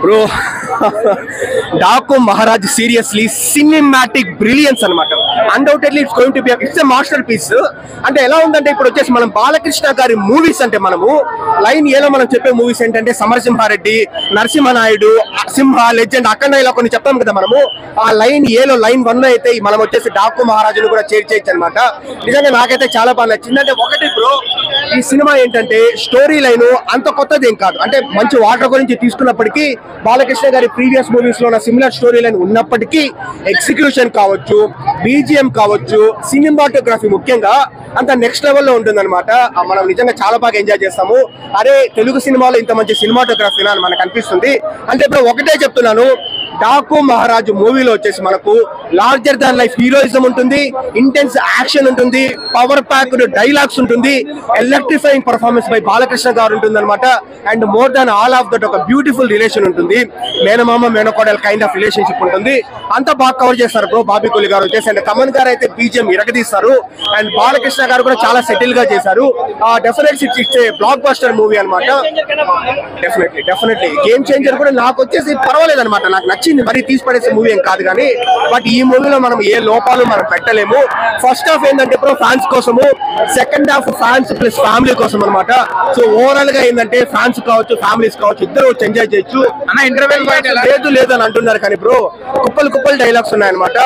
Bro Daaku Maharaaj seriously cinematic brilliance అన్నమాట. Undoubtedly it's going to be it's a masterpiece. అంటే ఎలా ఉందంటే ఇప్పుడు వచ్చేసి మనం బాలకృష్ణ గారి మూవీస్ అంటే మనము లైన్ ఏలో మనం చెప్పే మూవీస్ ఏంటంటే సమరసింహారెడ్డి, నరసింహనాయుడు, సింహ, లెజెండ్, అఖండ ఇలా కొన్ని చెప్తాం కదా మనము. ఆ లైన్ ఏలో లైన్ 1 అయితే మనం వచ్చేసి డాకు మహారాజును కూడా చేర్చేయచ్చు అనమాట. నిజంగా నాకైతే చాలా బాగా నచ్చింది. అంటే ఒకటి బ్రో, ఈ సినిమా ఏంటంటే స్టోరీ లైన్ అంత కొత్తది ఏం కాదు. అంటే మంచి వాటర్ గురించి తీసుకున్నప్పటికీ బాలకృష్ణ గారి ప్రీవియస్ మూవీస్ లో సిమిలర్ స్టోరీ లైన్ ఉన్నప్పటికీ ఎగ్జిక్యూషన్ కావచ్చు, బీజిఎం కావచ్చు, సినిమాటోగ్రఫీ ముఖ్యంగా అంత నెక్స్ట్ లెవెల్లో ఉంటుందన్నమాట. మనం నిజంగా చాలా బాగా ఎంజాయ్ చేస్తాము. అరే తెలుగు సినిమాలో ఇంత మంచి సినిమాటోగ్రఫీ అని మనకు అనిపిస్తుంది. అంటే ఇప్పుడు ఒకటే చెప్తున్నాను, డాకు మహారాజు మూవీలో వచ్చేసి మనకు లార్జర్ దాన్ లైఫ్ హీరోయిజం ఉంటుంది, ఇంటెన్స్ యాక్షన్ ఉంటుంది, పవర్ ప్యాక్డ్ డైలాగ్స్ ఉంటుంది, ఎలక్ట్రిఫైయింగ్ పర్ఫార్మెన్స్ బై బాలకృష్ణ గారు ఉంటుంది అనమాట. And more than all of that ఒక బ్యూటిఫుల్ రిలేషన్ ఉంటుంది, మేనమామ మేనకోడల్ కైండ్ ఆఫ్ రిలేషన్షిప్ ఉంటుంది. అంత బాగా కవర్ చేస్తారు బ్రో బాబీ కొలి గారు వచ్చేసి. అండ్ తమన్ గారు అయితే బీజిఎం ఇరగదీస్తారు. అండ్ బాలకృష్ణ గారు కూడా చాలా సెటిల్ గా చేశారు. Definitely it's a block buster movie అనమాట. డెఫినెట్లీ గేమ్ చేంజర్ కూడా నాకు వచ్చేసి పర్వాలేదు అనమాట. నాకు నచ్చింది, మరి తీసి పడేసే మూవీ ఏం కాదు కానీ. బట్ ఈ మూవీలో మనం ఏ లోపాలు మనం పెట్టలేము. ఫస్ట్ హాఫ్ ఏంటంటే ఇప్పుడు ఫ్యాన్స్ కోసము, second half fans plus family కోసం అనమాట. సో ఓవరాల్ గా ఏంటంటే ఫ్యాన్స్ కావచ్చు, ఫ్యామిలీస్ కావచ్చు, ఇద్దరు వచ్చి ఎంజాయ్ చేయొచ్చు. లేదు అని అంటున్నారు కానీ బ్రో కుప్పలు డైలాగ్స్ ఉన్నాయన్నమాట.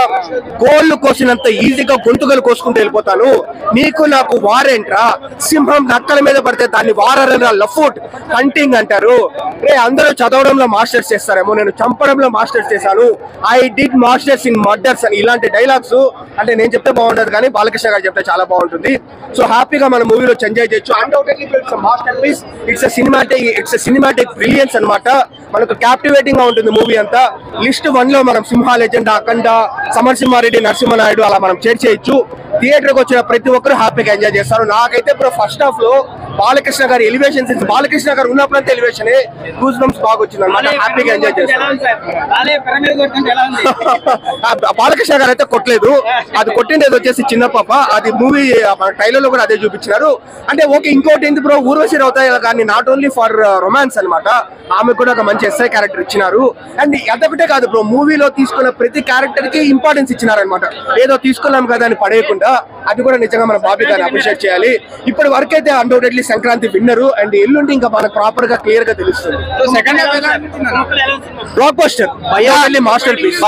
కోళ్ళు కోసినంత ఈజీగా గొంతుకలు కోసుకుంటూ వెళ్ళిపోతాను, నీకు నాకు వారేంట్రా, సింహం నక్కల మీద పడితే దాన్ని వారరా, లఫ్ట్ హంటింగ్ అంటారు. అందరూ చదవడంలో మాస్టర్స్ చేస్తారేమో, నేను చంపడంలో మాస్టర్స్ చేశాను, I did masters in murders అని ఇలాంటి డైలాగ్స్. అంటే నేను చెప్తే బాగుంటది కానీ బాలకృష్ణ గారు చెప్తే చాలా బాగుంటుంది. సో హ్యాపీగా మన మూవీలో ఎంజాయ్ చేయొచ్చు. Undoubtedly it's masterpiece, it's cinematic brilliance అనమాట. మనకు క్యాప్టివేటింగ్ గా ఉంటుంది మూవీ అంతా. లిస్ట్ 1 లో మనం సింహ, లెజెండ్, అఖండ, సమరసింహారెడ్డి, నరసింహనాయుడు అలా మనం చేయొచ్చు. థియేటర్ కి వచ్చిన ప్రతి ఒక్కరు హ్యాపీగా ఎంజాయ్ చేస్తారు. నాకైతే ఇప్పుడు ఫస్ట్ హాఫ్ లో బాలకృష్ణ గారి ఎలివేషన్, బాలకృష్ణ గారు ఉన్నప్పుడంతా ఎలివేషన్ గూస్ బంప్స్ బాగా వచ్చింది అనమాట. హ్యాపీగా ఎంజాయ్ చేస్తారు. బాలకృష్ణ గారు అయితే కొట్టలేదు, అది కొట్టిండేది వచ్చేసి చిన్న పాప. అది మూవీ ట్రైలర్ లో కూడా అదే చూపించినారు. అంటే ఓకే, ఇంకోటి ఏంటి బ్రో, ఊర్వశి అవుతాయి కానీ నాట్ ఓన్లీ ఫర్ రొమాన్స్ అనమాట. ఆమె కూడా ఒక మంచి ఎస్ఐ క్యారెక్టర్ ఇచ్చినారు. అండ్ అదొకటే కాదు బ్రో, మూవీలో తీసుకున్న ప్రతి క్యారెక్టర్ కి ఇంపార్టెన్స్ ఇచ్చినారనమాట. ఏదో తీసుకున్నాం కదా అని పడేయకుండా, అది కూడా నిజంగా మన బాబీ గారిని అప్రిషియేట్ చేయాలి. ఇప్పటి వరకు అయితే అన్డౌటెడ్లీ సంక్రాంతి విన్నరు. అండ్ ఎల్లుండి ఇంకా మనకు ప్రాపర్ గా క్లియర్ గా తెలుస్తుంది. Blockbuster, master piece.